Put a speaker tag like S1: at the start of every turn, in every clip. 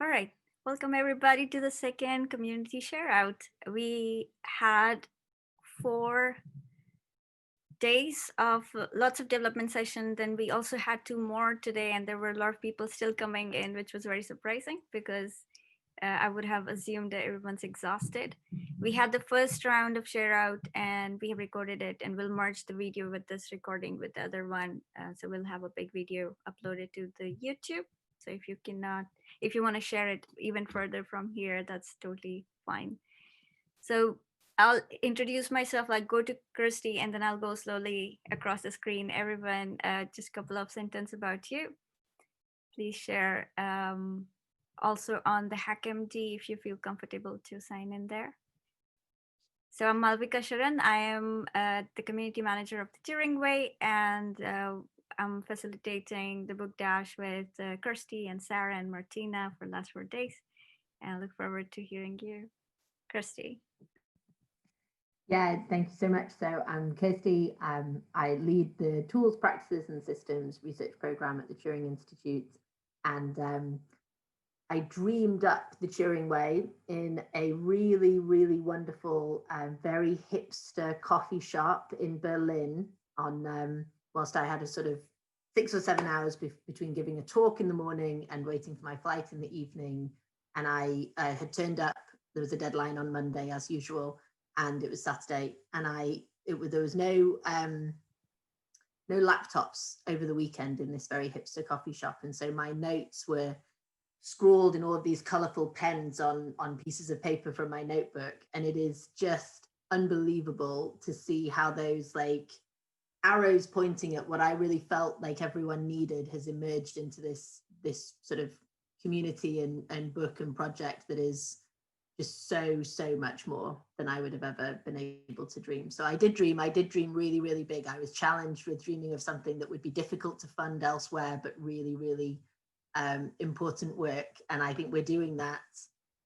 S1: All right. Welcome everybody to the second community share out. We had 4 days of lots of development sessions. Then we also had 2 more today, and there were a lot of people still coming in, which was very surprising because I would have assumed that everyone's exhausted. We had the first round of share out, and we have recorded it, and we'll merge the video with this recording with the other one. So we'll have a big video uploaded to the YouTube. So if you want to share it even further from here, that's totally fine. So I'll introduce myself, like go to Kirstie, and then I'll go slowly across the screen. Everyone, just a couple of sentences about you. Please share. Also on the HackMD if you feel comfortable to sign in there. So I'm Malvika Sharan. I am the community manager of the Turing Way, and I'm facilitating the book dash with Kirstie and Sarah and Martina for the last 4 days. And I look forward to hearing you, Kirstie.
S2: Yeah, thank you so much. So I'm Kirstie. I lead the Tools, Practices and Systems research program at the Turing Institute. And I dreamed up the Turing Way in a really, really wonderful, very hipster coffee shop in Berlin on whilst I had a sort of 6 or 7 hours between giving a talk in the morning and waiting for my flight in the evening. And I had turned up, there was a deadline on Monday as usual, and it was Saturday, and there was no laptops over the weekend in this very hipster coffee shop. And so my notes were scrawled in all of these colorful pens on pieces of paper from my notebook. And it is just unbelievable to see how those like arrows pointing at what I really felt like everyone needed has emerged into this sort of community and book and project that is just so much more than I would have ever been able to dream. So I did dream really, really big. I was challenged with dreaming of something that would be difficult to fund elsewhere, but really, really important work. And I think we're doing that,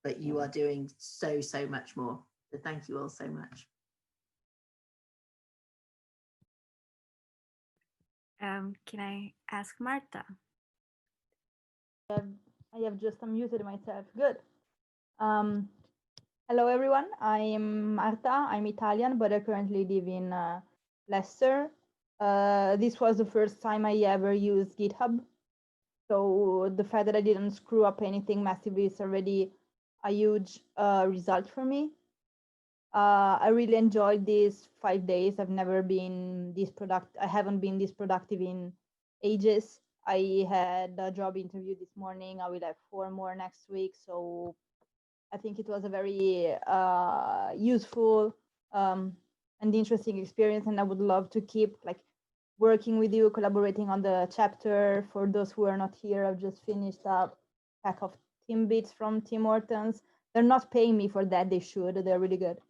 S2: but you are doing so much more. So thank you all so much.
S1: Can I ask Marta?
S3: I have just unmuted myself. Good. Hello, everyone. I'm Marta. I'm Italian, but I currently live in Leicester. This was the first time I ever used GitHub. So the fact that I didn't screw up anything massively is already a huge result for me. I really enjoyed these 5 days. I haven't been this productive in ages. I had a job interview this morning. I will have 4 more next week. So I think it was a very useful and interesting experience. And I would love to keep working with you, collaborating on the chapter. For those who are not here, I've just finished a pack of Timbits from Tim Hortons. They're not paying me for that. They should. They're really good.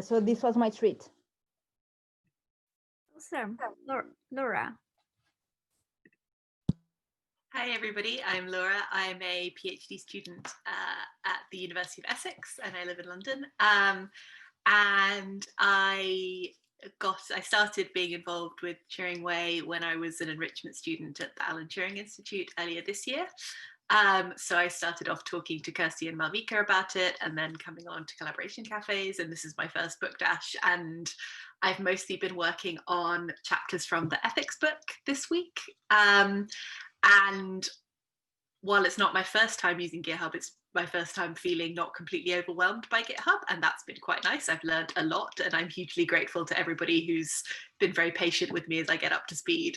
S3: So this was my treat.
S1: Awesome. Laura.
S4: Hi, everybody. I'm Laura. I'm a PhD student at the University of Essex, and I live in London. And I started being involved with Turing Way when I was an enrichment student at the Alan Turing Institute earlier this year. So I started off talking to Kirstie and Malvika about it, and then coming on to collaboration cafes. And this is my first book dash. And I've mostly been working on chapters from the ethics book this week. And while it's not my first time using GitHub, it's my first time feeling not completely overwhelmed by GitHub, and that's been quite nice. I've learned a lot, and I'm hugely grateful to everybody who's been very patient with me as I get up to speed.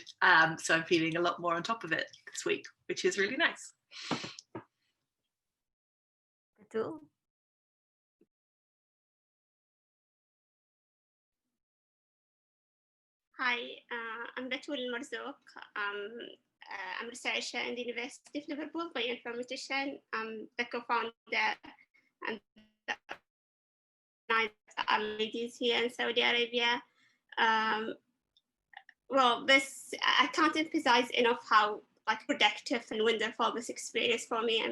S4: So I'm feeling a lot more on top of it this week, which is really nice.
S1: Cool.
S5: Hi, I'm Batul Marzouk. I'm a researcher in the University of Liverpool, bioinformatician. I'm the co-founder and the ladies here in Saudi Arabia. Well, I can't emphasize enough how productive and wonderful this experience for me.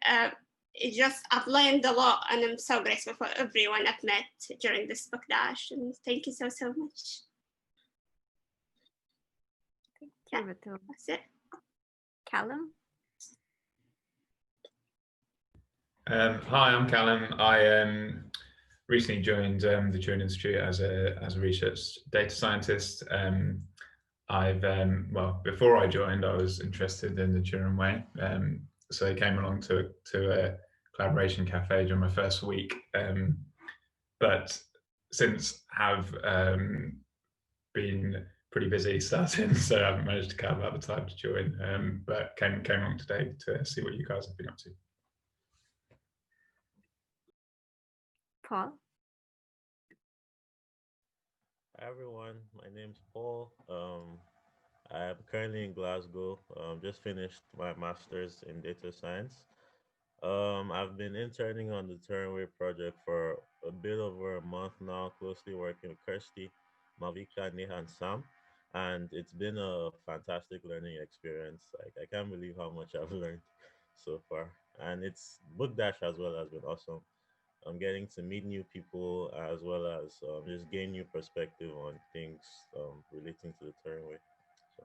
S5: I've learned a lot, and I'm so grateful for everyone I've met during this book dash. And thank you so much.
S1: Thank you, Batul.
S5: That's it.
S1: Callum?
S6: Hi, I'm Callum. I recently joined the Turing Institute as a research data scientist. Well, before I joined, I was interested in the Turing way, so I came along to a collaboration cafe during my first week. But since have been pretty busy starting, so I haven't managed to carve out the time to join. But came along today to see what you guys have been up to.
S1: Paul?
S7: Hi everyone, my name's Paul. I'm currently in Glasgow. Just finished my master's in data science. I've been interning on the Turnway project for a bit over a month now, closely working with Kirstie, Malvika, Neha, and Sam. And it's been a fantastic learning experience. Like I can't believe how much I've learned so far. And it's Book Dash as well has been awesome. I'm getting to meet new people as well as just gain new perspective on things relating to the Turing way. So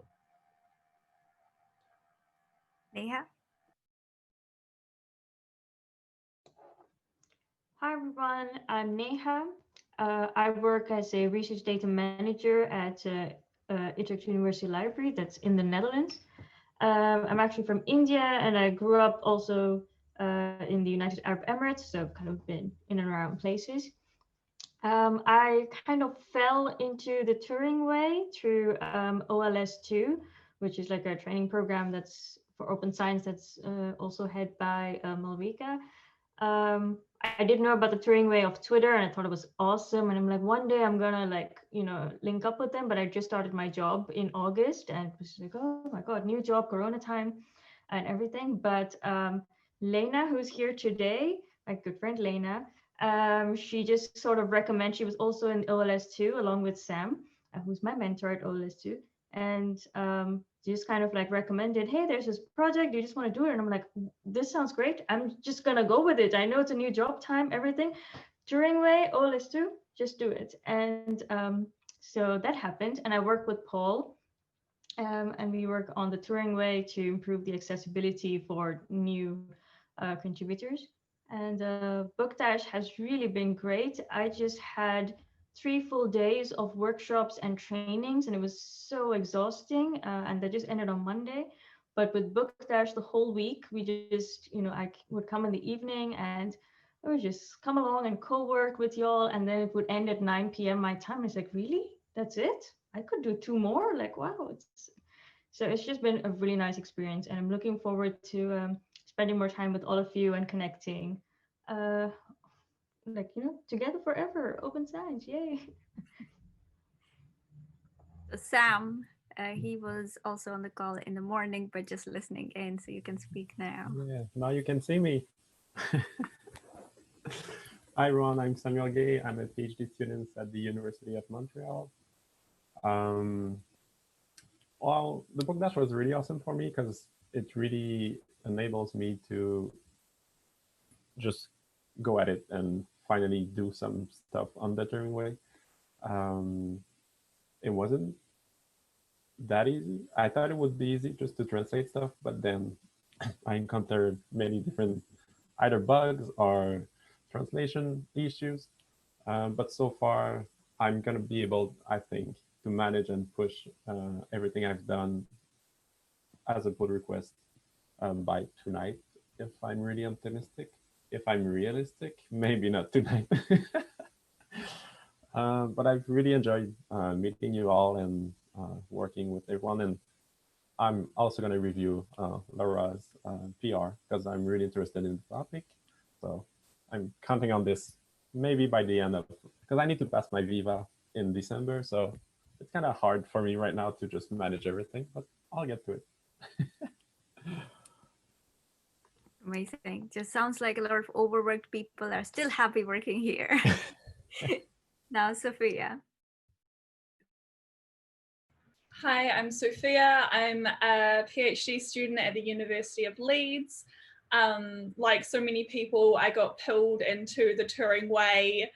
S1: Neha?
S8: Hi everyone, I'm Neha. I work as a research data manager at Utrecht University Library that's in the Netherlands. I'm actually from India and I grew up also in the United Arab Emirates, so I've kind of been in and around places. I kind of fell into the Turing way through OLS2, which is like a training program that's for open science that's also head by Malvika. I didn't know about the Turing way of Twitter and I thought it was awesome. And I'm like, one day I'm gonna like, link up with them. But I just started my job in August and it was like, oh my God, new job, Corona time and everything. But Lena, who's here today, my good friend Lena, she just sort of recommended, she was also in OLS2 along with Sam, who's my mentor at OLS2. And just kind of like recommended, hey, there's this project, you just want to do it? And I'm like, this sounds great. I'm just gonna go with it. I know it's a new job time, everything. Turing way, OLS2, just do it. And so that happened. And I worked with Paul and we work on the Turing way to improve the accessibility for new contributors. And Bookdash has really been great. I just had 3 full days of workshops and trainings, and it was so exhausting. And that just ended on Monday. But with Bookdash, the whole week, we just, I would come in the evening and I would just come along and co-work with y'all, and then it would end at 9 p.m. my time. It's like, really? That's it? I could do 2 more. Like, wow. So it's just been a really nice experience, and I'm looking forward to spending more time with all of you and connecting. Together forever, open science, yay.
S1: Sam, he was also on the call in the morning, but just listening in, so you can speak now.
S9: Yeah, now you can see me. Hi, Ron. I'm Samuel Gay. I'm a PhD student at the University of Montreal. Well, the book dash was really awesome for me because it really enables me to just go at it and finally do some stuff on the Turing way. It wasn't that easy. I thought it would be easy just to translate stuff, but then I encountered many different either bugs or translation issues. But so far, I'm going to be able, I think, to manage and push everything I've done as a pull request by tonight, if I'm really optimistic. If I'm realistic, maybe not tonight. But I've really enjoyed meeting you all and working with everyone. And I'm also going to review Laura's PR because I'm really interested in the topic. So I'm counting on this maybe by the end of, because I need to pass my Viva in December. So it's kind of hard for me right now to just manage everything, but I'll get to it.
S1: Amazing. Just sounds like a lot of overworked people are still happy working here. Now, Sophia.
S10: Hi, I'm Sophia. I'm a PhD student at the University of Leeds. Like so many people, I got pulled into the Turing way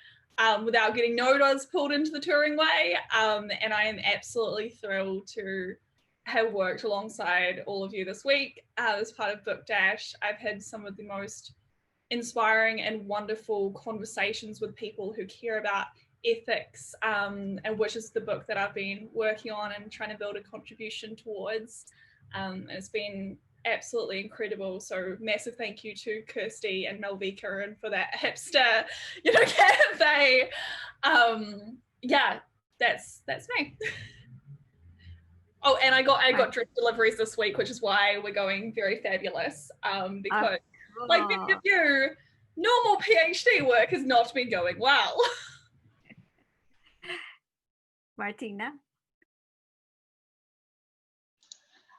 S10: without getting known I was pulled into the Turing way. And I am absolutely thrilled to have worked alongside all of you this week as part of Book Dash. I've had some of the most inspiring and wonderful conversations with people who care about ethics, and which is the book that I've been working on and trying to build a contribution towards. It's been absolutely incredible. So massive thank you to Kirstie and Malvika and for that hipster, cafe. Yeah, that's me. Oh, and I got dress deliveries this week, which is why we're going very fabulous. Because like many of you, normal PhD work has not been going well.
S1: Martina.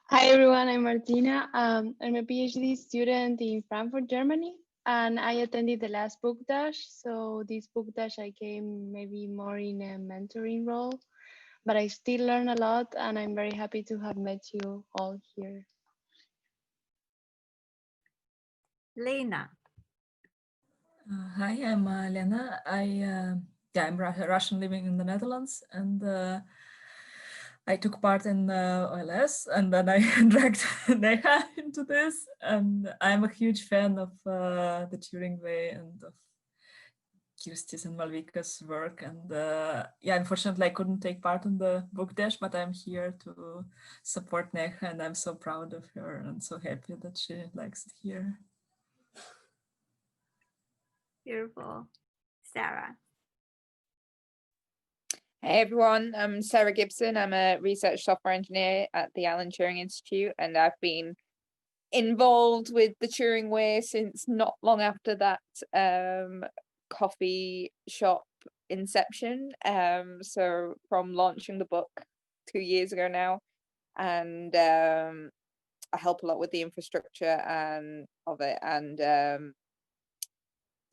S11: Hi everyone, I'm Martina. I'm a PhD student in Frankfurt, Germany, and I attended the last book dash. So this book dash I came maybe more in a mentoring role, but I still learn a lot, and I'm very happy to have met you all here.
S1: Lena.
S12: Hi, I'm Lena. I'm Russian living in the Netherlands, and I took part in OLS, and then I dragged Neha into this. And I'm a huge fan of the Turing Way and of Kirstie's and Malvika's work. And unfortunately, I couldn't take part in the book dash, but I'm here to support Neha, and I'm so proud of her and so happy that she likes it here.
S1: Beautiful. Sarah.
S13: Hey everyone, I'm Sarah Gibson. I'm a research software engineer at the Alan Turing Institute, and I've been involved with the Turing Way since not long after that coffee shop inception. So from launching the book 2 years ago now, and I help a lot with the infrastructure and of it, and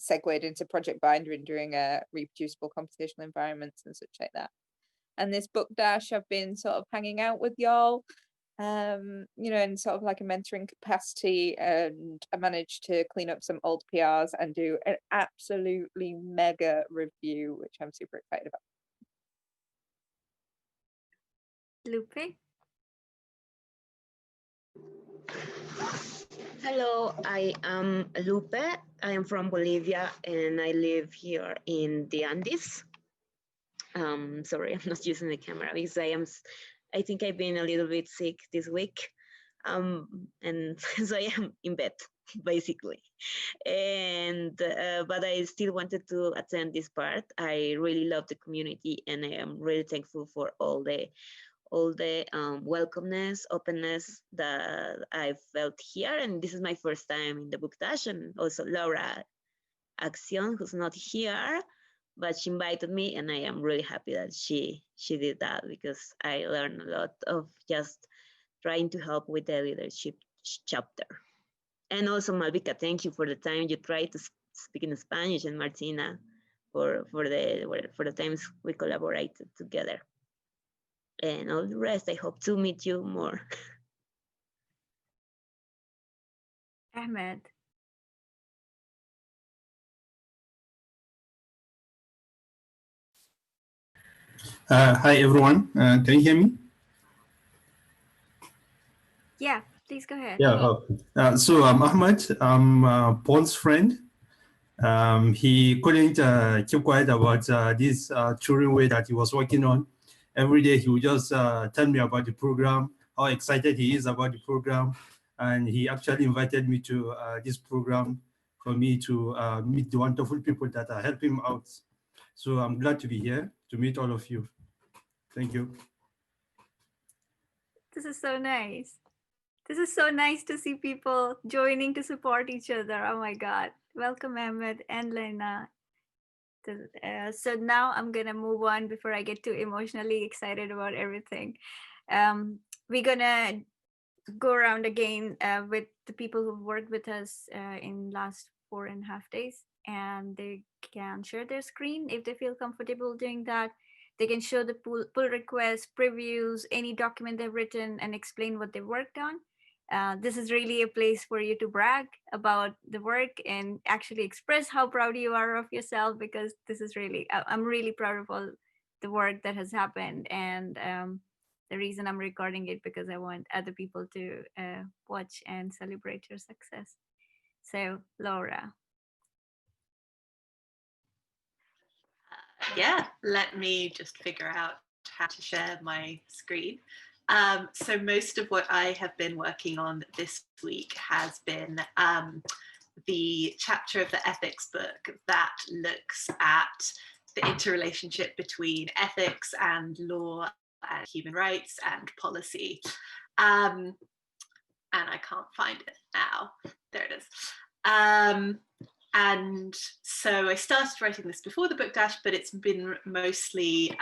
S13: segued into Project Binder and doing reproducible computational environments and such like that. And this book dash, I've been sort of hanging out with y'all, in sort of like a mentoring capacity, and I managed to clean up some old PRs and do an absolutely mega review, which I'm super excited about.
S1: Lupe.
S14: Hello, I am Lupe. I am from Bolivia and I live here in the Andes. Sorry, I'm not using the camera because I think I've been a little bit sick this week. And so I am in bed, basically. And but I still wanted to attend this part. I really love the community and I am really thankful for all the welcomeness, openness that I felt here. And this is my first time in the book dash, and also Laura Accion, who's not here, but she invited me, and I am really happy that she did that, because I learned a lot of just trying to help with the leadership chapter. And also Malvika, thank you for the time you tried to speak in Spanish, and Martina for the times we collaborated together. And all the rest, I hope to meet you more.
S1: Ahmed.
S15: Hi everyone, can you hear me?
S1: Yeah, please go ahead.
S15: Yeah. So I'm Ahmed. I'm Paul's friend. He couldn't keep quiet about this Turing Way that he was working on. Every day he would just tell me about the program, how excited he is about the program, and he actually invited me to this program for me to meet the wonderful people that are helping him out. So I'm glad to be here to meet all of you. Thank you.
S1: This is so nice. This is so nice to see people joining to support each other. Oh my God. Welcome, Ahmed and Lena. So now I'm going to move on before I get too emotionally excited about everything. We're going to go around again with the people who've worked with us in last 4.5 days, and they can share their screen if they feel comfortable doing that. They can show the pull requests, previews, any document they've written, and explain what they worked on. This is really a place for you to brag about the work and actually express how proud you are of yourself, because this is really, I'm really proud of all the work that has happened. And the reason I'm recording it, because I want other people to watch and celebrate your success. So, Laura.
S4: Yeah, let me just figure out how to share my screen. So most of what I have been working on this week has been the chapter of the ethics book that looks at the interrelationship between ethics and law and human rights and policy. And I can't find it now. There it is. And so I started writing this before the book dash, but it's been mostly,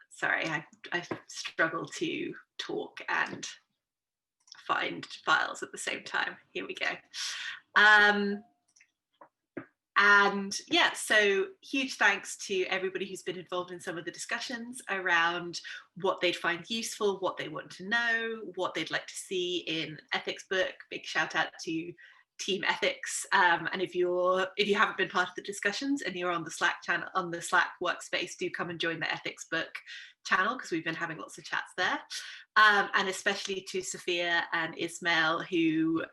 S4: sorry, I struggle to talk and find files at the same time. Here we go. And yeah, so huge thanks to everybody who's been involved in some of the discussions around what they'd find useful, what they want to know, what they'd like to see in ethics book. Big shout out to Team Ethics. And if you haven't been part of the discussions and you're on the Slack channel, on the Slack workspace, do come and join the ethics book channel because we've been having lots of chats there. And especially to Sophia and Ismail, who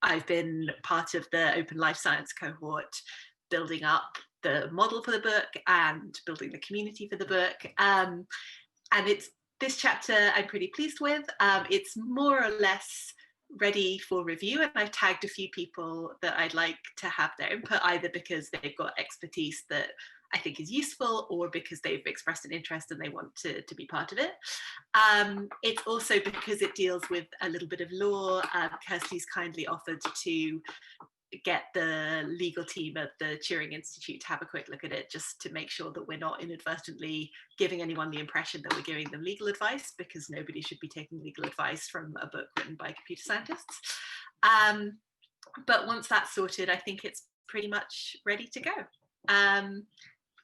S4: I've been part of the Open Life Science cohort, building up the model for the book and building the community for the book. And it's this chapter I'm pretty pleased with. It's more or less ready for review, and I've tagged a few people that I'd like to have their input, either because they've got expertise that I think is useful or because they've expressed an interest and they want to be part of it. It's also because it deals with a little bit of law. Kirstie's kindly offered to get the legal team at the Turing Institute to have a quick look at it, just to make sure that we're not inadvertently giving anyone the impression that we're giving them legal advice, because nobody should be taking legal advice from a book written by computer scientists. But once that's sorted, I think it's pretty much ready to go.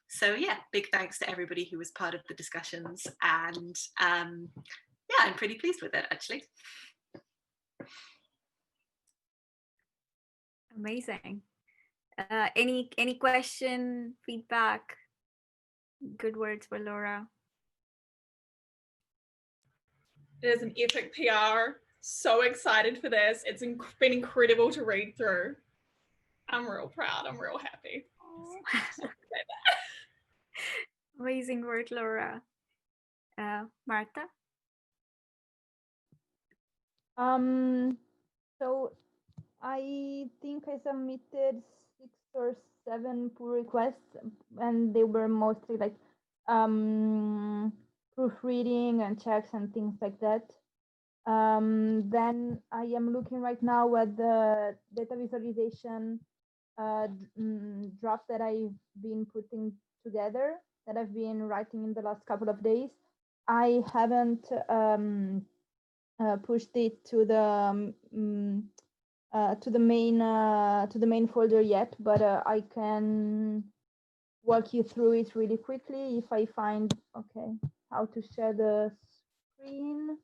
S4: So yeah, big thanks to everybody who was part of the discussions, and yeah, I'm pretty pleased with it actually.
S1: Amazing. Any question, feedback, good words for Laura?
S10: It is an epic PR. So excited for this. It's been incredible to read through. I'm real proud. I'm real happy.
S1: Amazing work, Laura. Marta?
S3: So I think I submitted 6 or 7 pull requests, and they were mostly like proofreading and checks and things like that. Then I am looking right now at the data visualization draft that I've been putting together, that I've been writing in the last couple of days. I haven't pushed it to the main folder yet, but I can walk you through it really quickly if I find how to share the screen.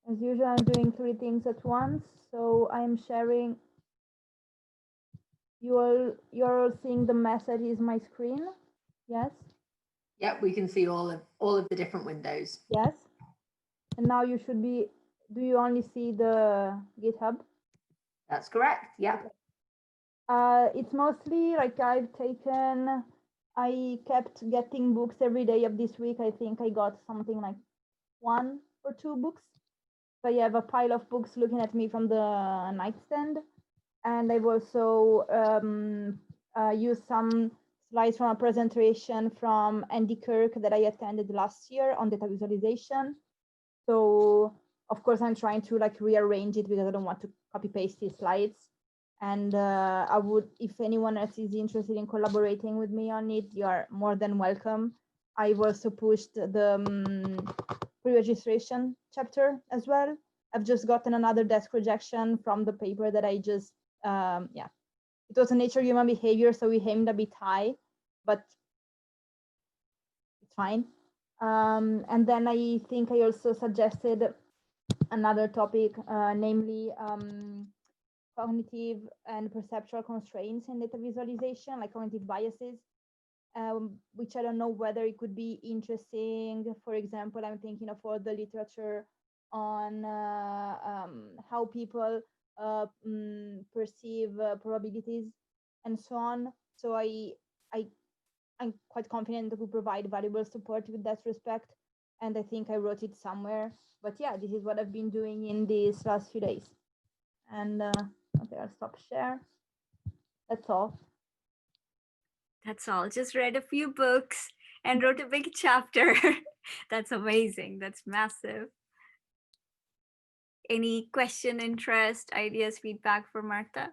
S3: As usual, I'm doing 3 things at once, so I'm sharing. You're all seeing the messages my screen, yes?
S2: Yep, we can see all of the different windows.
S3: Yes. And now you should be. Do you only see the GitHub?
S2: That's correct. Yep.
S3: It's mostly like I kept getting books every day of this week. I think I got something like 1 or 2 books. So I have a pile of books looking at me from the nightstand. And I've also used some slides from a presentation from Andy Kirk that I attended last year on data visualization. So of course I'm trying to like rearrange it because I don't want to copy paste these slides. And I would, if anyone else is interested in collaborating with me on it, you are more than welcome. I've also pushed the pre-registration chapter as well. I've just gotten another desk projection from the paper that I just, it was a nature human behavior, so we aimed a bit high, but it's fine. And then I think I also suggested another topic, namely cognitive and perceptual constraints in data visualization, like cognitive biases, which I don't know whether it could be interesting. For example, I'm thinking of all the literature on how people perceive probabilities and so on. So I I'm quite confident that we provide valuable support with that respect. And I think I wrote it somewhere. But yeah, this is what I've been doing in these last few days. And okay, I'll stop share. That's all.
S1: That's all. Just read a few books and wrote a big chapter. That's amazing. That's massive. Any question, interest, ideas, feedback for Martha?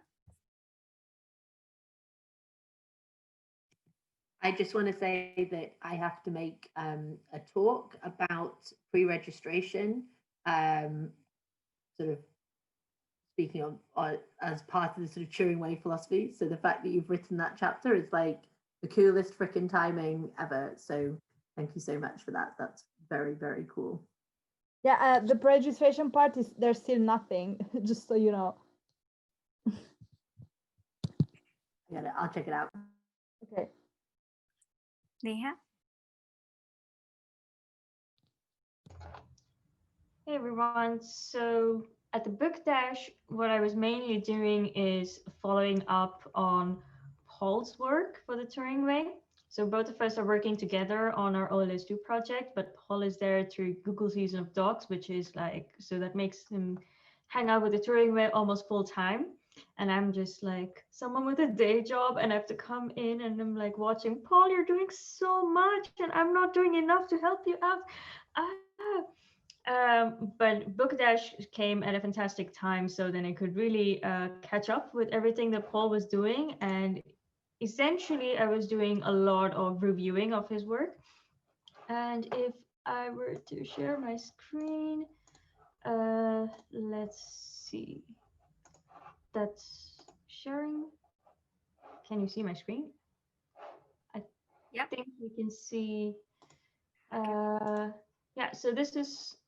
S2: I just want to say that I have to make a talk about pre-registration, sort of speaking on as part of the sort of Turing Way philosophy. So the fact that you've written that chapter is like the coolest freaking timing ever. So thank you so much for that. That's very, very cool.
S3: Yeah, the pre-registration part is there's still nothing, just so you know.
S2: I'll check it out.
S3: Okay.
S1: Neha?
S8: Hey everyone. So at the Book Dash, what I was mainly doing is following up on Paul's work for the Turing Way. So both of us are working together on our OLS2 project, but Paul is there through Google Season of Dogs, which is like, so that makes him hang out with the Turing Way almost full time. And I'm just like someone with a day job, and I have to come in and I'm like watching, Paul, you're doing so much and I'm not doing enough to help you out. But Book Dash came at a fantastic time, so then I could really catch up with everything that Paul was doing. And essentially, I was doing a lot of reviewing of his work. And if I were to share my screen, let's see. That's sharing. Can you see my screen? I think you can see. Yeah, so this is,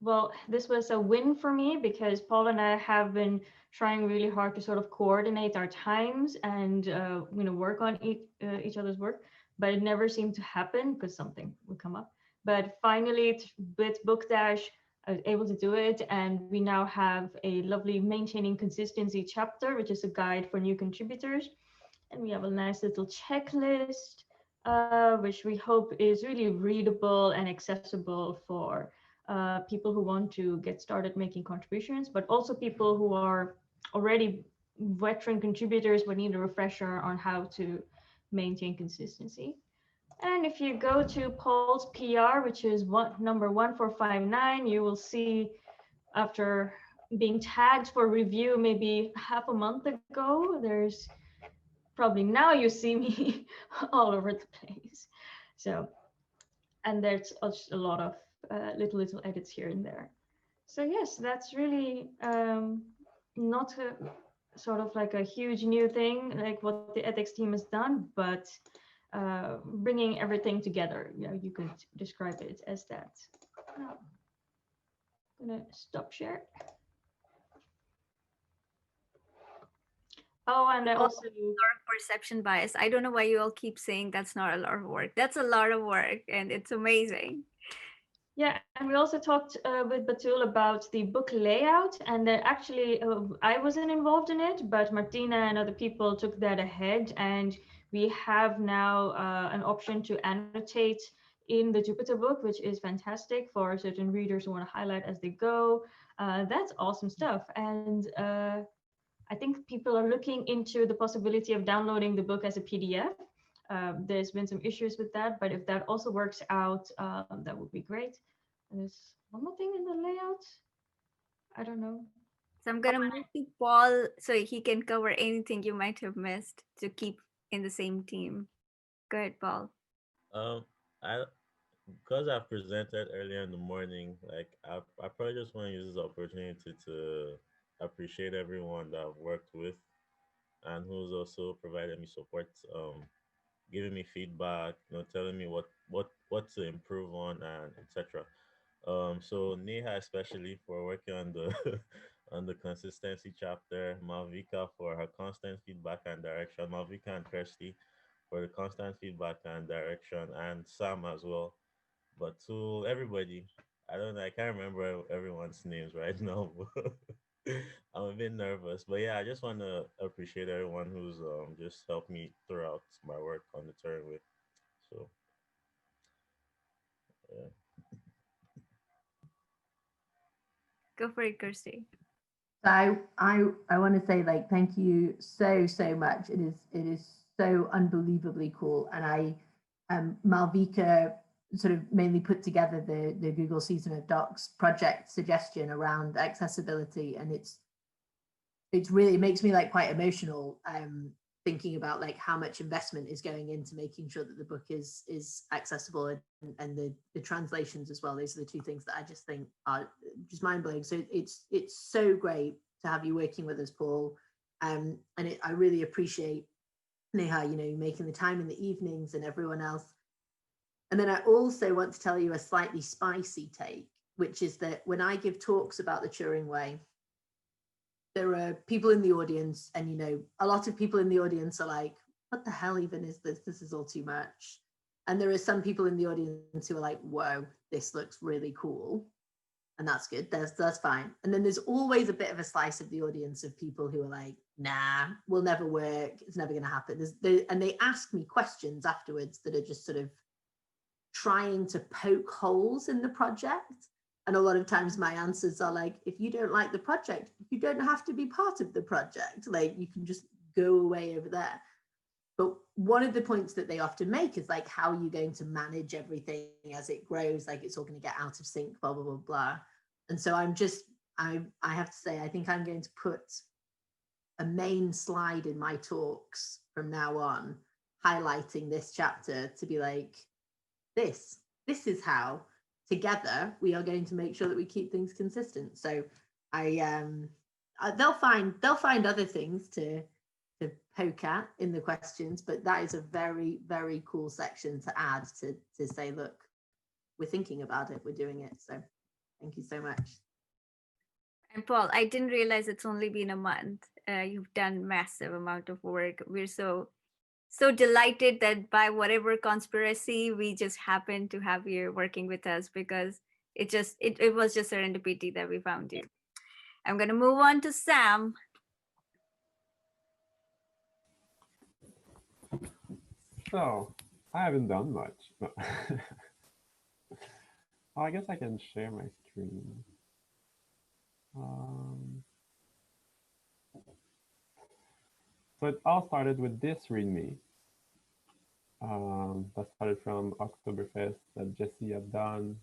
S8: well, this was a win for me because Paul and I have been trying really hard to sort of coordinate our times and work on each other's work, but it never seemed to happen because something would come up. But finally, with Book Dash, I was able to do it, and we now have a lovely maintaining consistency chapter, which is a guide for new contributors, and we have a nice little checklist, which we hope is really readable and accessible for people who want to get started making contributions, but also people who are already veteran contributors but need a refresher on how to maintain consistency. And if you go to Paul's PR, which is number 1459, you will see after being tagged for review maybe half a month ago, there's probably now you see me all over the place. So, and there's a lot of little edits here and there. So yes, that's really not a, sort of like a huge new thing, like what the ethics team has done, but bringing everything together. You could describe it as that. Now, I'm gonna stop share. Oh, and I also
S1: perception bias. I don't know why you all keep saying that's not a lot of work. That's a lot of work, and it's amazing.
S8: Yeah, and we also talked with Batul about the book layout, and actually I wasn't involved in it, but Martina and other people took that ahead, and we have now an option to annotate in the Jupyter book, which is fantastic for certain readers who want to highlight as they go. That's awesome stuff, and I think people are looking into the possibility of downloading the book as a PDF. There's been some issues with that, but if that also works out, that would be great. And there's one more thing in the layout. I don't know.
S1: So I'm gonna move to Paul so he can cover anything you might have missed to keep in the same team. Go ahead, Paul.
S7: I because I presented earlier in the morning, like I probably just want to use this opportunity to appreciate everyone that I've worked with and who's also provided me support, giving me feedback, telling me what to improve on and etc. So Neha especially for working on the on the consistency chapter, Malvika for her constant feedback and direction, Malvika and Kirstie for the constant feedback and direction, and Sam as well. But to everybody, I don't know, I can't remember everyone's names right now. I'm a bit nervous, but yeah, I just want to appreciate everyone who's just helped me throughout my work on the Turing Way. So yeah.
S1: Go for it, Kirstie.
S2: So I want to say like thank you so much. It is so unbelievably cool, and I Malvika sort of mainly put together the Google Season of Docs project suggestion around accessibility, and it's really, it makes me like quite emotional thinking about like how much investment is going into making sure that the book is accessible, and the translations as well. Those are the two things that I just think are just mind-blowing. So it's so great to have you working with us, Paul, and I really appreciate Neha, you know, making the time in the evenings, and everyone else. And then I also want to tell you a slightly spicy take, which is that when I give talks about the Turing Way, there are people in the audience, and you know, a lot of people in the audience are like, what the hell even is this? This is all too much. And there are some people in the audience who are like, whoa, this looks really cool. And that's good. That's fine. And then there's always a bit of a slice of the audience of people who are like, nah, will never work. It's never going to happen. And they ask me questions afterwards that are just sort of trying to poke holes in the project. And a lot of times my answers are like, if you don't like the project, you don't have to be part of the project. Like, you can just go away over there. But one of the points that they often make is like, how are you going to manage everything as it grows? Like, it's all going to get out of sync, blah, blah, blah, blah. And so I have to say, I think I'm going to put a main slide in my talks from now on, highlighting this chapter to be like, this is how together we are going to make sure that we keep things consistent. So they'll find other things to poke at in the questions, but that is a very, very cool section to add to say, look, we're thinking about it, we're doing it. So thank you so much.
S1: And Paul, I didn't realize it's only been a month. You've done massive amount of work. We're so delighted that by whatever conspiracy, we just happened to have you working with us, because it was just serendipity that we found you. I'm going to move on to Sam.
S9: So I haven't done much. No. Oh, I guess I can share my screen. So it all started with this README. That started from Oktoberfest that Jesse had done.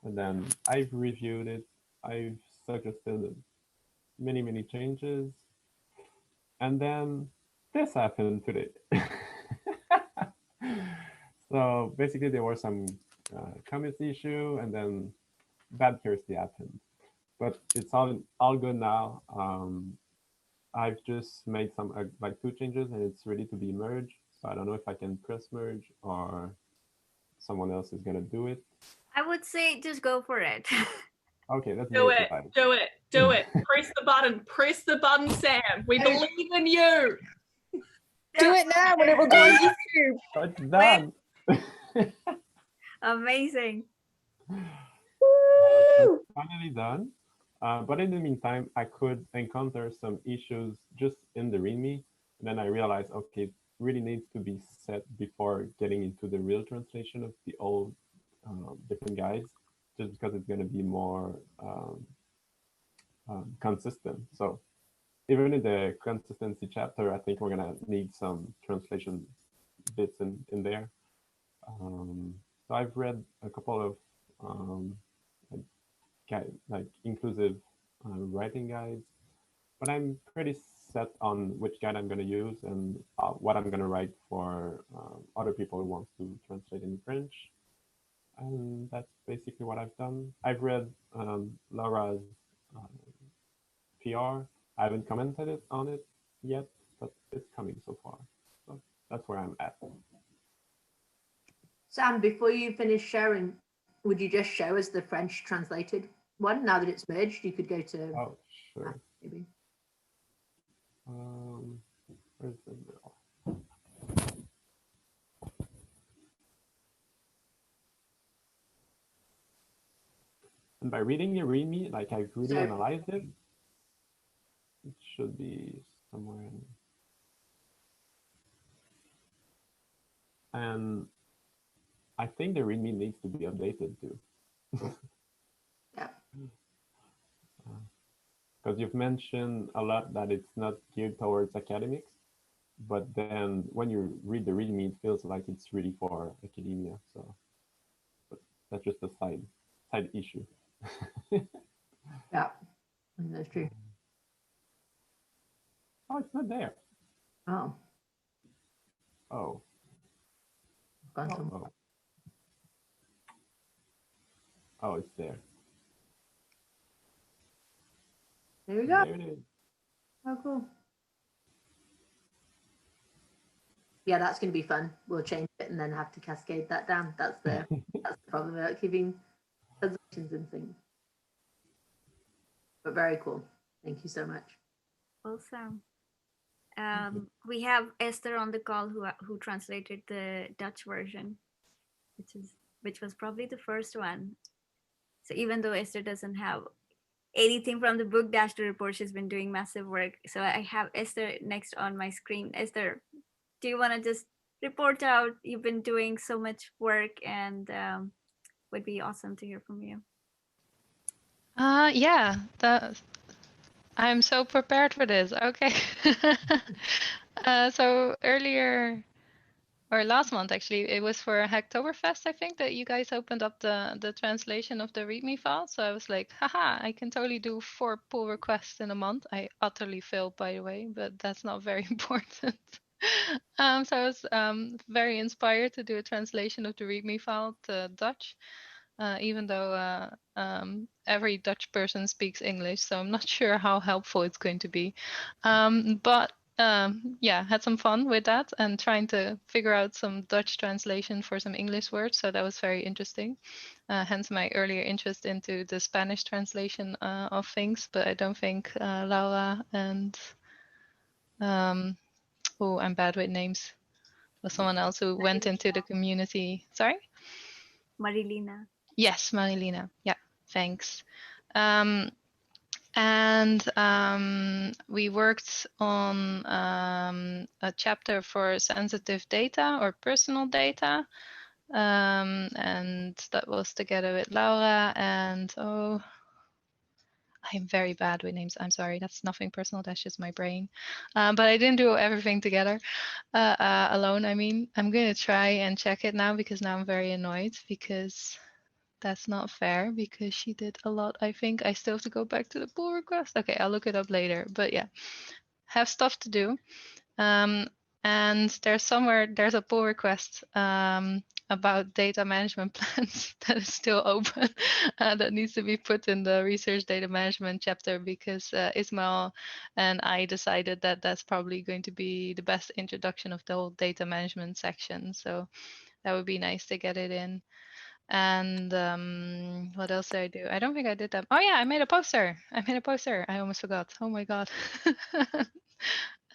S9: And then I've reviewed it. I've suggested many, many changes. And then this happened today. So basically there were some comments issue, and then bad Kirstie happened. But it's all good now. I've just made some like 2 changes, and it's ready to be merged. So I don't know if I can press merge or someone else is gonna do it.
S1: I would say just go for it.
S9: Okay, let's
S10: do it. Do it. Press the button, Sam. We believe in you.
S13: Do it now, when it will go on YouTube.
S9: It's done.
S1: Amazing.
S9: It's finally done. But in the meantime, I could encounter some issues just in the README. And then I realized, okay, it really needs to be set before getting into the real translation of the old different guides, just because it's going to be more consistent. So even in the consistency chapter, I think we're going to need some translation bits in there. So I've read a couple of like inclusive writing guides, but I'm pretty set on which guide I'm going to use and what I'm going to write for other people who want to translate in French. And that's basically what I've done. I've read Laura's PR. I haven't commented on it yet, but it's coming so far. So that's where I'm at.
S2: Sam, before you finish sharing, would you just show us the French translated one? Now that it's merged, you could go to.
S9: Oh, sure.
S2: Maybe.
S9: Where's the middle? And by reading your README, like I've really analyzed it. should be somewhere in. And I think the README needs to be updated too.
S2: Yeah.
S9: Because you've mentioned a lot that it's not geared towards academics, but then when you read the README, it feels like it's really for academia. So, but that's just a side issue.
S2: Yeah, that's true.
S9: Oh, it's not there.
S2: Oh.
S9: Oh. Oh. Oh, it's there.
S2: There we go.
S9: There it is.
S2: Oh, cool. Yeah, that's going to be fun. We'll change it and then have to cascade that down. That's the problem about keeping translations and things. But very cool. Thank you so much.
S1: Awesome. We have Esther on the call who translated the Dutch version, which was probably the first one. So even though Esther doesn't have anything from the book dash to report, she's been doing massive work. So I have Esther next on my screen. Esther, do you want to just report out? You've been doing so much work, and would be awesome to hear from you.
S16: Yeah, I'm so prepared for this. Okay. So earlier, or last month actually, it was for Hacktoberfest, I think, that you guys opened up the translation of the README file. So I was like, haha, I can totally do 4 pull requests in a month. I utterly failed, by the way, but that's not very important. So I was very inspired to do a translation of the README file to Dutch. Even though every Dutch person speaks English, so I'm not sure how helpful it's going to be. But yeah, had some fun with that and trying to figure out some Dutch translation for some English words. So that was very interesting. Hence my earlier interest into the Spanish translation of things. But I don't think Laura and oh, I'm bad with names. Was someone else who went into the community. Sorry?
S1: Marilina.
S16: Yes, Marilina. Yeah, thanks. We worked on a chapter for sensitive data or personal data. And that was together with Laura and I'm very bad with names. I'm sorry. That's nothing personal. That's just my brain. But I didn't do everything together alone. I mean, I'm going to try and check it now because now I'm very annoyed because that's not fair because she did a lot. I think I still have to go back to the pull request. Okay, I'll look it up later. But yeah, have stuff to do. And there's a pull request about data management plans that is still open that needs to be put in the research data management chapter because Ismail and I decided that that's probably going to be the best introduction of the whole data management section. So that would be nice to get it in. And what else did I do? I don't think I did that. Oh yeah, I made a poster. I almost forgot. Oh my god.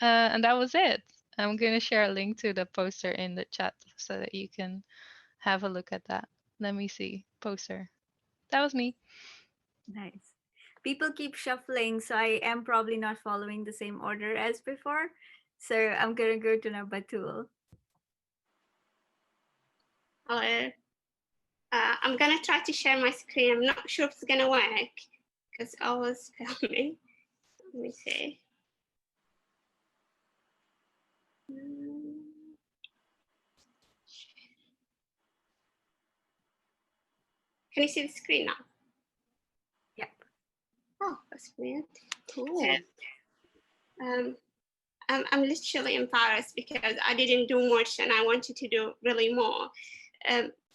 S16: And that was it. I'm going to share a link to the poster in the chat so that you can have a look at that. Let me see. Poster. That was me.
S1: Nice. People keep shuffling, so I am probably not following the same order as before. So I'm going to go to Nabatul.
S5: Hello. I'm going to try to share my screen. I'm not sure if it's going to work because I was filming. Let me see. Can you see the screen now?
S1: Yep.
S5: Oh, that's weird. Cool. I'm literally embarrassed because I didn't do much and I wanted to do really more.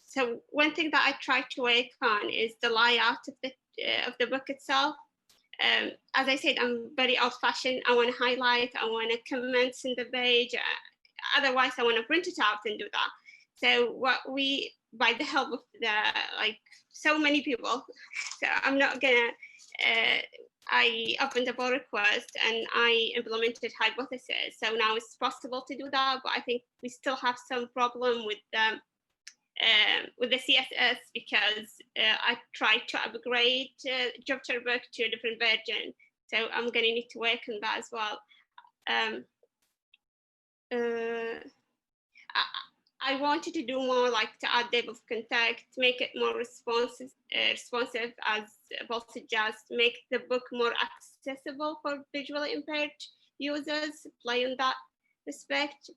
S5: So one thing that I tried to work on is the layout of the book itself. As I said, I'm very old-fashioned. I want to highlight, I want to comments in the page. Otherwise, I want to print it out and do that. So what we, by the help of so many people, so I'm not gonna, I opened a pull request and I implemented hypothesis. So now it's possible to do that, but I think we still have some problem with the CSS because I tried to upgrade Jupyter Book to a different version, So I'm going to need to work on that as well. I wanted to do more, like to add depth of context, make it more responsive as Paul suggests, make the book more accessible for visually impaired users, play on that respect.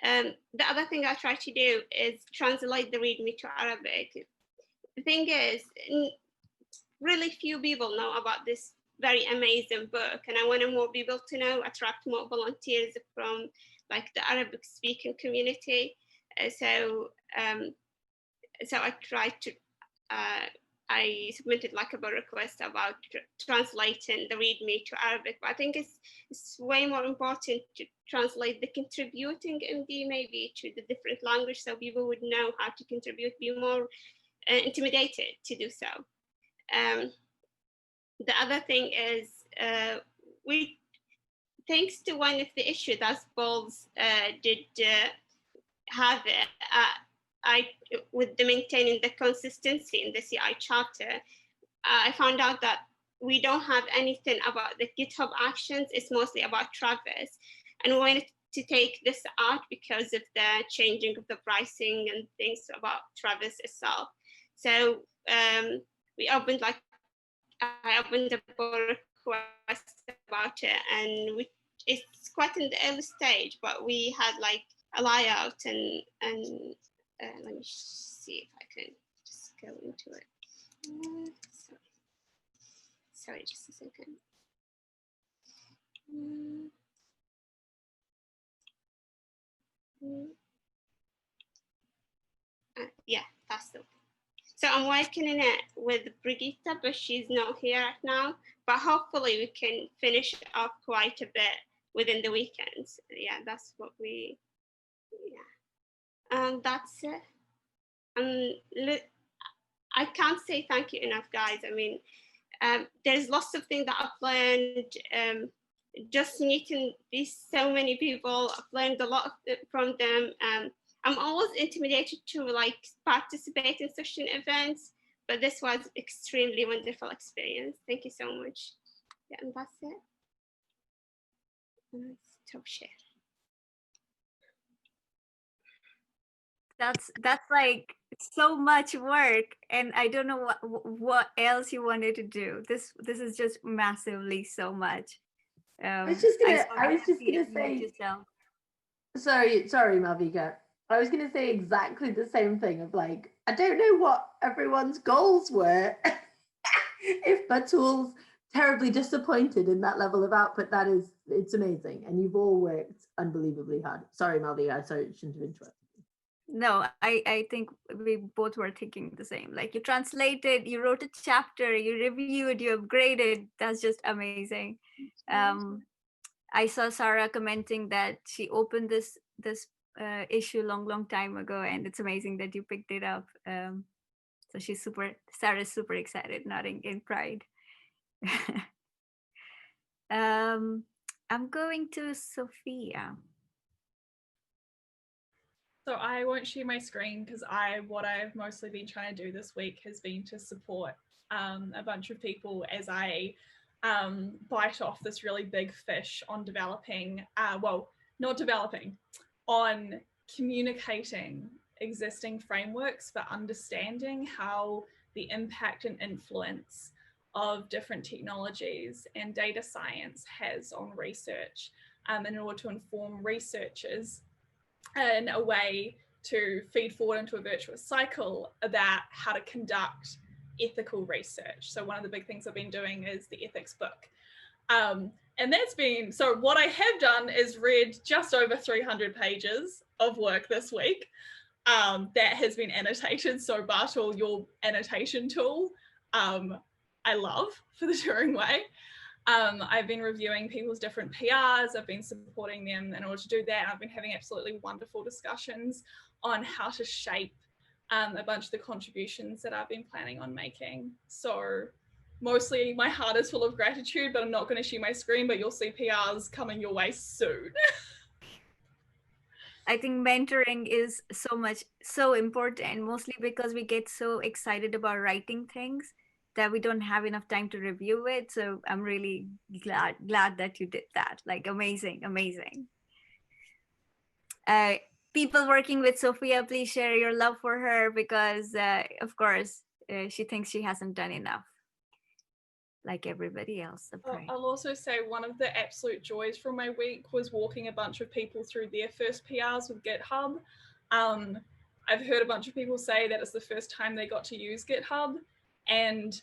S5: The other thing I try to do is translate the README to Arabic. The thing is, really few people know about this very amazing book, and I wanted more people to know, attract more volunteers from like the Arabic speaking community. So I tried to, I submitted like a request about translating the README to Arabic, but I think it's way more important to translate the contributing MD maybe to the different language, so people would know how to contribute, be more intimidated to do so. The other thing is we, thanks to one of the issues that Paul's did have with the maintaining the consistency in the CI chapter, I found out that we don't have anything about the GitHub actions. It's mostly about Travis, and we wanted to take this out because of the changing of the pricing and things about Travis itself. So we opened I opened a request about it, and it's quite in the early stage, but we had like a layout and let me see if I can just go into it. Sorry, just a second. Yeah, that's the. So I'm working in it with Brigitte, but she's not here right now. But hopefully we can finish up quite a bit within the weekends. Yeah, that's what we. Yeah, that's it. I can't say thank you enough, guys. I mean, there's lots of things that I've learned. Just meeting these so many people, I've learned a lot from them. I'm always intimidated to like participate in such events, but this was extremely wonderful experience. Thank you so much. Yeah, and that's it. Stop share.
S1: That's like so much work, and I don't know what else you wanted to do. This is just massively so much.
S2: I was just gonna say. Sorry, Malvika. I was gonna say exactly the same thing of like, I don't know what everyone's goals were. If Batul's terribly disappointed in that level of output, it's amazing. And you've all worked unbelievably hard. Sorry, Malvika, sorry, I shouldn't have interrupted.
S1: No, I think we both were thinking the same. Like you translated, you wrote a chapter, you reviewed, you upgraded. That's just amazing. I saw Sarah commenting that she opened this issue long time ago, and it's amazing that you picked it up. So Sarah's super excited, nodding in pride. I'm going to Sophia.
S10: So I won't share my screen because what I've mostly been trying to do this week has been to support a bunch of people as I bite off this really big fish on on communicating existing frameworks for understanding how the impact and influence of different technologies and data science has on research in order to inform researchers in a way to feed forward into a virtuous cycle about how to conduct ethical research. So one of the big things I've been doing is the ethics book. And that's been, so what I have done is read just over 300 pages of work this week that has been annotated. So Bartle, your annotation tool, I love for the Turing Way. I've been reviewing people's different PRs. I've been supporting them in order to do that. I've been having absolutely wonderful discussions on how to shape a bunch of the contributions that I've been planning on making. So mostly my heart is full of gratitude, but I'm not going to share my screen, but you'll see PRs coming your way soon.
S1: I think mentoring is so important, mostly because we get so excited about writing things that we don't have enough time to review it. So I'm really glad that you did that. Like amazing. Uh, People working with Sophia, please share your love for her, because of course she thinks she hasn't done enough, like everybody else.
S10: I'll also say one of the absolute joys from my week was walking a bunch of people through their first PRs with GitHub. I've heard a bunch of people say that it's the first time they got to use GitHub, and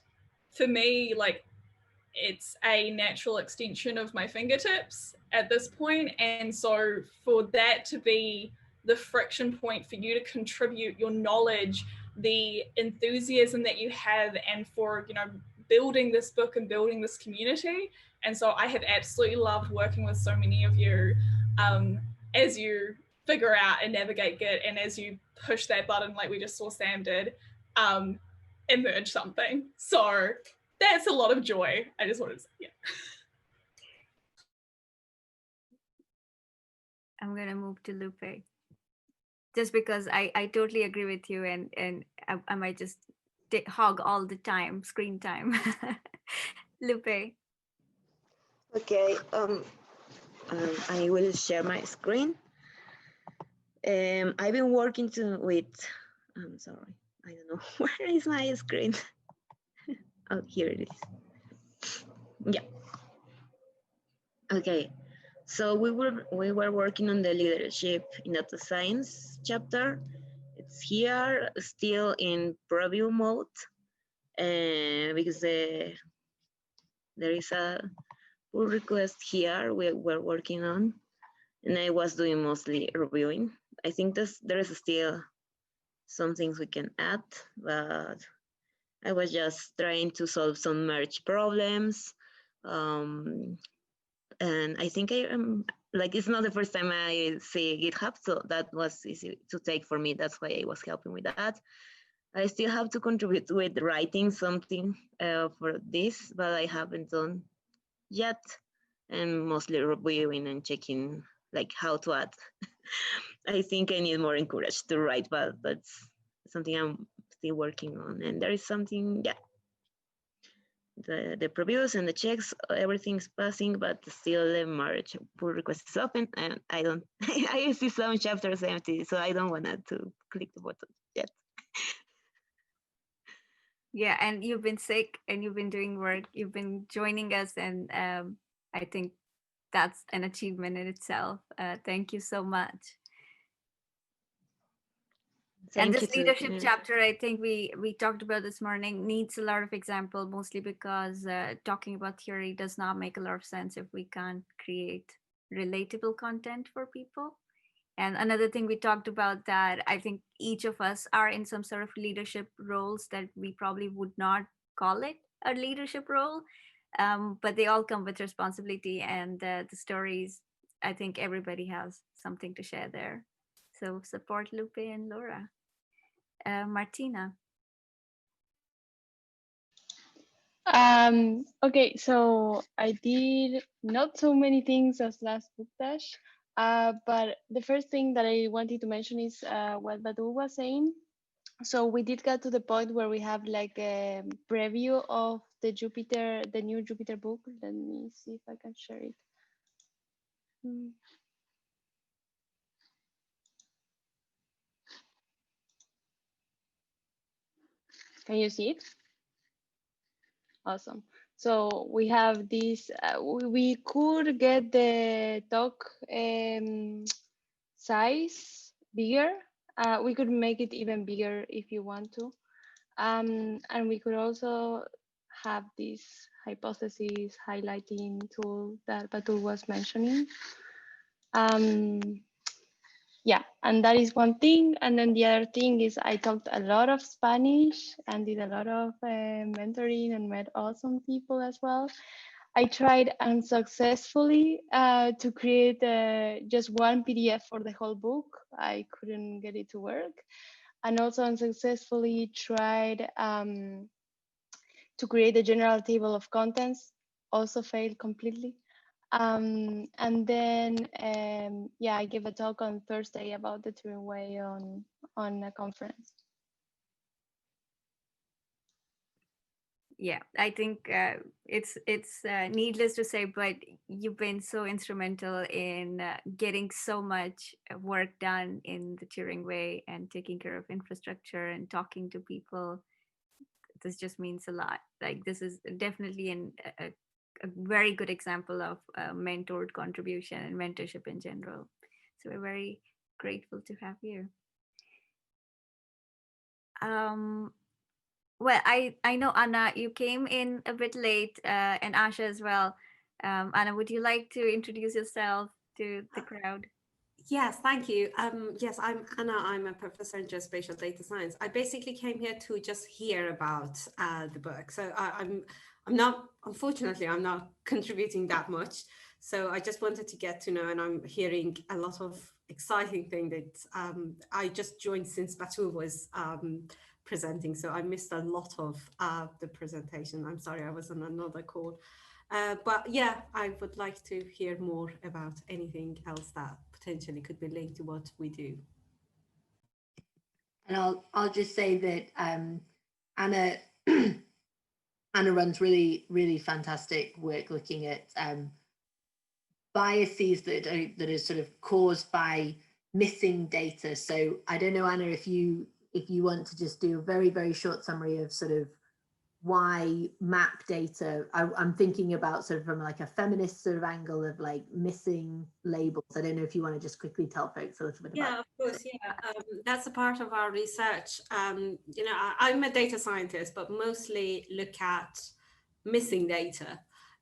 S10: for me, like, it's a natural extension of my fingertips at this point. And so for that to be the friction point for you to contribute your knowledge, the enthusiasm that you have, and for, you know, building this book and building this community. And so I have absolutely loved working with so many of you as you figure out and navigate Git, and as you push that button like we just saw Sam did, emerge something. So that's a lot of joy. I just wanted to say, yeah.
S1: I'm gonna move to Lupe, just because I totally agree with you, and I might just hog all the time, screen time. Lupe.
S14: Okay, I will share my screen. I've been working with, I'm sorry, I don't know, where is my screen? Oh, here it is. Yeah. Okay, so we were working on the leadership in data science chapter. It's here, still in preview mode, because there is a pull request here we're working on, and I was doing mostly reviewing. I think there is still some things we can add, but I was just trying to solve some merge problems. And I think I am, like, it's not the first time I see GitHub, so that was easy to take for me. That's why I was helping with that. I still have to contribute with writing something for this, but I haven't done yet, and mostly reviewing and checking like how to add. I think I need more encouragement to write, but that's something I'm still working on. And there is something, yeah, the previews and the checks, everything's passing, but still the merge pull request is open, and I don't, I see some chapters empty, so I don't want to click the button yet.
S1: Yeah, and you've been sick and you've been doing work, you've been joining us, and I think that's an achievement in itself. Thank you so much. And
S14: Thank you
S1: this
S14: too.
S1: leadership
S14: Yeah.
S1: chapter, I think we talked about this morning, needs a lot of example, mostly because talking about theory does not make a lot of sense if we can't create relatable content for people. And another thing we talked about, that I think each of us are in some sort of leadership roles that we probably would not call it a leadership role, but they all come with responsibility, and the stories, I think everybody has something to share there. So support Lupe and Laura. Martina.
S11: Okay, so I did not so many things as last book dash, but the first thing that I wanted to mention is what Badul was saying. So we did get to the point where we have like a preview of the new Jupiter book. Let me see if I can share it. Can you see it? Awesome. So we have this, we could get the talk size bigger. We could make it even bigger if you want to. And we could also have this hypothesis highlighting tool that Batul was mentioning. Yeah, and that is one thing. And then the other thing is I talked a lot of Spanish and did a lot of mentoring and met awesome people as well. I tried unsuccessfully to create just one PDF for the whole book. I couldn't get it to work. And also unsuccessfully tried to create a general table of contents, also failed completely. And then, yeah, I gave a talk on Thursday about the Turing Way on a conference.
S1: Yeah, I think it's needless to say, but you've been so instrumental in getting so much work done in the Turing way and taking care of infrastructure and talking to people. This just means a lot. Like this is definitely a very good example of mentored contribution and mentorship in general. So we're very grateful to have you. Um, well, I know Anna, you came in a bit late, and Asha as well. Anna, would you like to introduce yourself to the crowd?
S17: Yes, thank you. Yes, I'm Anna. I'm a professor in geospatial data science. I basically came here to just hear about the book. So I'm not, unfortunately, I'm not contributing that much. So I just wanted to get to know, and I'm hearing a lot of exciting thing that I just joined since Batu was presenting. So I missed a lot of the presentation. I'm sorry, I was on another call. But yeah, I would like to hear more about anything else that potentially could be linked to what we do.
S2: And I'll just say that Anna Anna runs really fantastic work looking at biases that are sort of caused by missing data. So I don't know, Anna, if you want to just do a very short summary of sort of why map data. I'm thinking about sort of from like a feminist sort of angle of like missing labels. I don't know if you want to just quickly tell folks a little bit about.
S17: Yeah, of course. Yeah, that's a part of our research. You know, I'm a data scientist, but mostly look at missing data.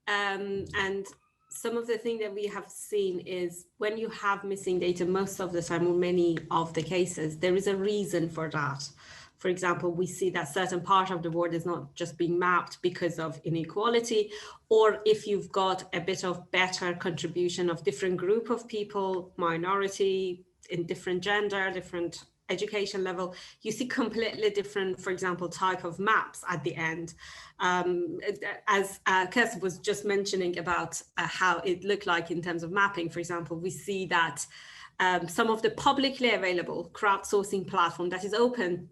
S17: And some of the thing that we have seen is when you have missing data, most of the time, or many of the cases, there is a reason for that. For example, we see that certain part of the world is not just being mapped because of inequality, or if you've got a bit of better contribution of different group of people, minority, in different gender, different education level, you see completely different, for example, type of maps at the end. As Kirstie was just mentioning about how it looked like in terms of mapping, for example, we see that some of the publicly available crowdsourcing platform that is open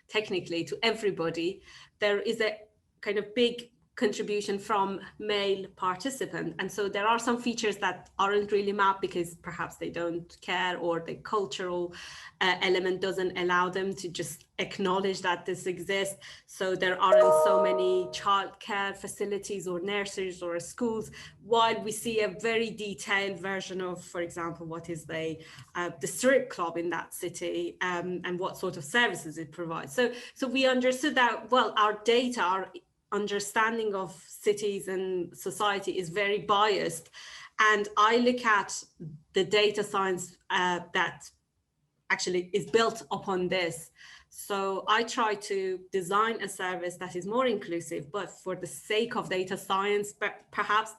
S17: technically to everybody, there is a kind of big contribution from male participants. And so there are some features that aren't really mapped because perhaps they don't care, or the cultural element doesn't allow them to just acknowledge that this exists. So there aren't so many childcare facilities or nurseries or schools, while we see a very detailed version of, for example, what is the strip club in that city, and what sort of services it provides. So we understood that, well, our data, our understanding of cities and society is very biased. And I look at the data science that actually is built upon this. So I try to design a service that is more inclusive, but for the sake of data science, perhaps,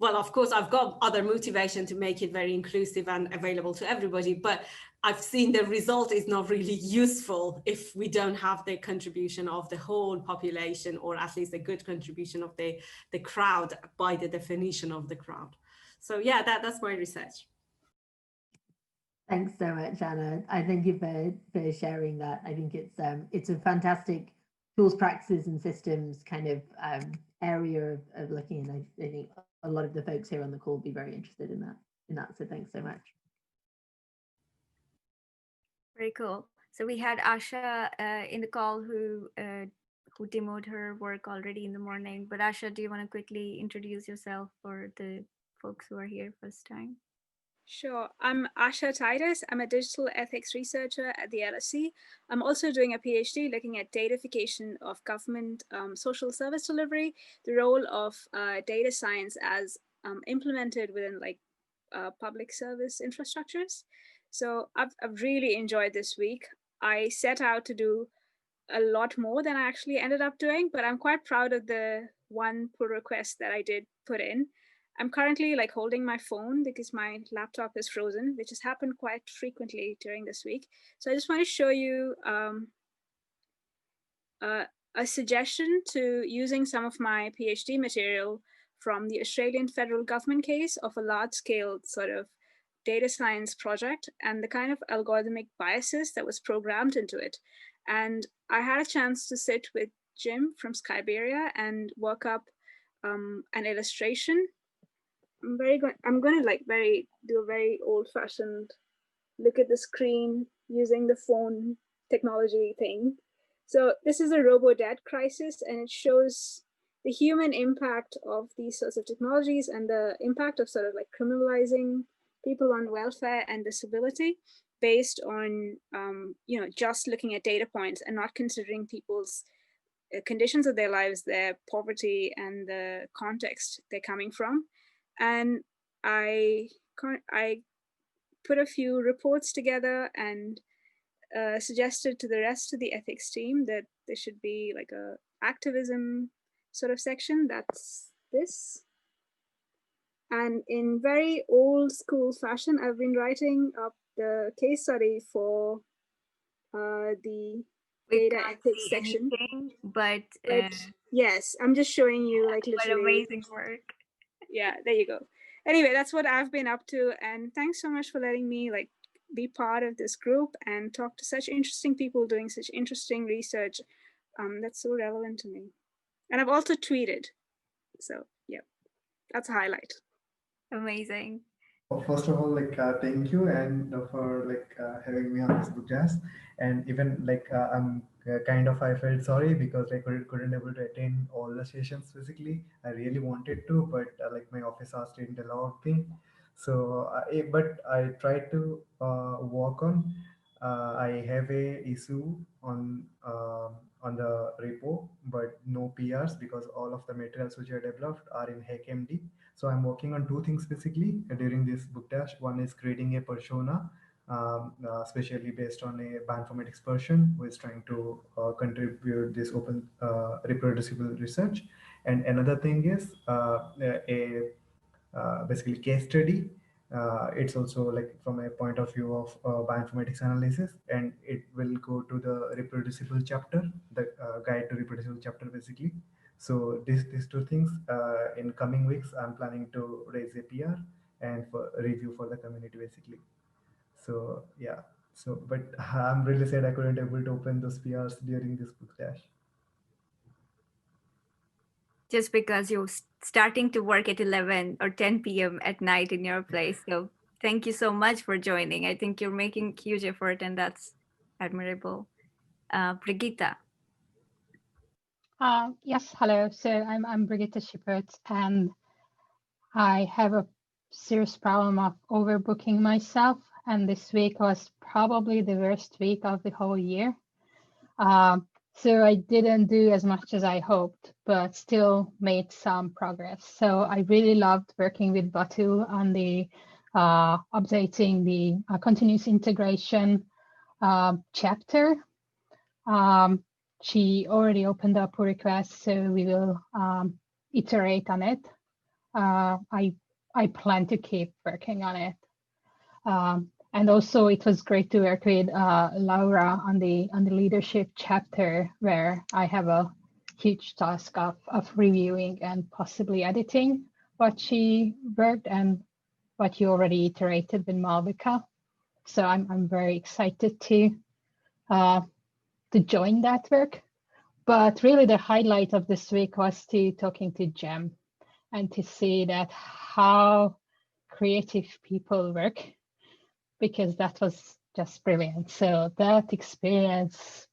S17: well, of course, I've got other motivation to make it very inclusive and available to everybody, but I've seen the result is not really useful if we don't have the contribution of the whole population, or at least a good contribution of the crowd by the definition of the crowd. So yeah, that's my research.
S2: Thanks so much, Anna. I thank you for sharing that. I think it's a fantastic tools, practices, and systems kind of area of looking, and I think a lot of the folks here on the call will be very interested in that. So thanks so much.
S1: Very cool. So we had Asha in the call who demoed her work already in the morning. But Asha, do you want to quickly introduce yourself for the folks who are here first time?
S18: Sure. I'm Asha Titus. I'm a digital ethics researcher at the LSE. I'm also doing a PhD looking at datafication of government social service delivery, the role of data science as implemented within like public service infrastructures. So I've really enjoyed this week. I set out to do a lot more than I actually ended up doing, but I'm quite proud of the one pull request that I did put in. I'm currently like holding my phone because my laptop is frozen, which has happened quite frequently during this week. So I just want to show you a suggestion to using some of my PhD material from the Australian federal government case of a large-scale sort of data science project and the kind of algorithmic biases that was programmed into it. And I had a chance to sit with Jim from Skyberia and work up an illustration. I'm gonna like do a very old-fashioned look at the screen using the phone technology thing. So this is a robo-debt crisis, and it shows the human impact of these sorts of technologies and the impact of sort of like criminalizing people on welfare and disability based on just looking at data points and not considering people's conditions of their lives, their poverty, and the context they're coming from. And I put a few reports together and suggested to the rest of the ethics team that there should be like a activism sort of section. That's this. And in very old school fashion, I've been writing up the case study for the
S1: We
S18: data
S1: can't
S18: ethics
S1: see
S18: section.
S1: anything, but
S18: Yes, I'm just showing you like
S1: what
S18: literally.
S1: amazing work.
S18: Yeah, there you go. Anyway, that's what I've been up to, and thanks so much for letting me like be part of this group and talk to such interesting people doing such interesting research that's so relevant to me. And I've also tweeted, so yeah, that's a highlight.
S1: Amazing.
S19: First of all, thank you and for having me on this book jazz. And even I'm kind of, I felt sorry because I couldn't able to attend all the sessions physically. I really wanted to, but my office hours didn't allow me. So but I tried to work on. I have a issue on the repo, but no PRs because all of the materials which I developed are in HackMD. So I'm working on two things basically during this book dash. One is creating a persona, especially based on a bioinformatics person who is trying to contribute this open reproducible research. And another thing is a basically case study. It's also like from a point of view of bioinformatics analysis, and it will go to the reproducible chapter, the guide to reproducible chapter basically. So these two things in coming weeks, I'm planning to raise a PR and for review for the community basically. So yeah, so but I'm really sad I couldn't able to open those PRs during this book dash.
S1: Just because you're starting to work at 11 or 10 p.m. at night in your place. So thank you so much for joining. I think you're making huge effort, and that's admirable. Brigitta.
S20: Yes, hello. So I'm Brigitte Schippert, and I have a serious problem of overbooking myself. And this week was probably the worst week of the whole year. So I didn't do as much as I hoped, but still made some progress. So I really loved working with Batu on the updating the continuous integration chapter. She already opened up a request, so we will iterate on it. I plan to keep working on it. And also, it was great to work with Laura on the leadership chapter, where I have a huge task of reviewing and possibly editing what she worked and what you already iterated with Malvika. So I'm very excited to join that work. But really, the highlight of this week was talking to Jem and to see that how creative people work, because that was just brilliant. So that experience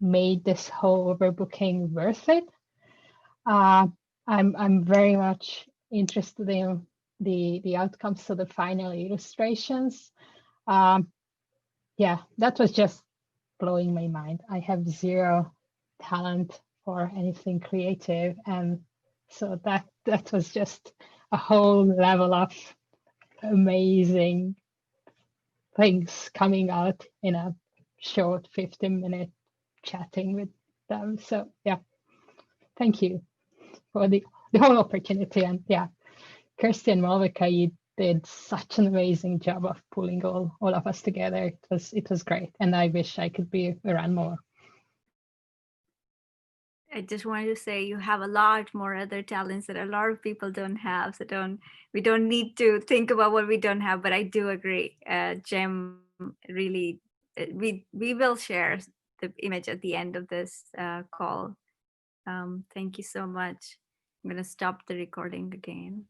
S20: made this whole overbooking worth it. I'm very much interested in the outcomes of the final illustrations. Yeah, that was just blowing my mind. I have zero talent for anything creative, and so that was just a whole level of amazing things coming out in a short 15-minute chatting with them. So yeah, thank you for the whole opportunity. And yeah, Kirstie and Malvika, you did such an amazing job of pulling all of us together. It was great, and I wish I could be around more.
S1: I just wanted to say you have a lot more other talents that a lot of people don't have. So we don't need to think about what we don't have. But I do agree, Jem. Really, we will share the image at the end of this call. Thank you so much. I'm going to stop the recording again.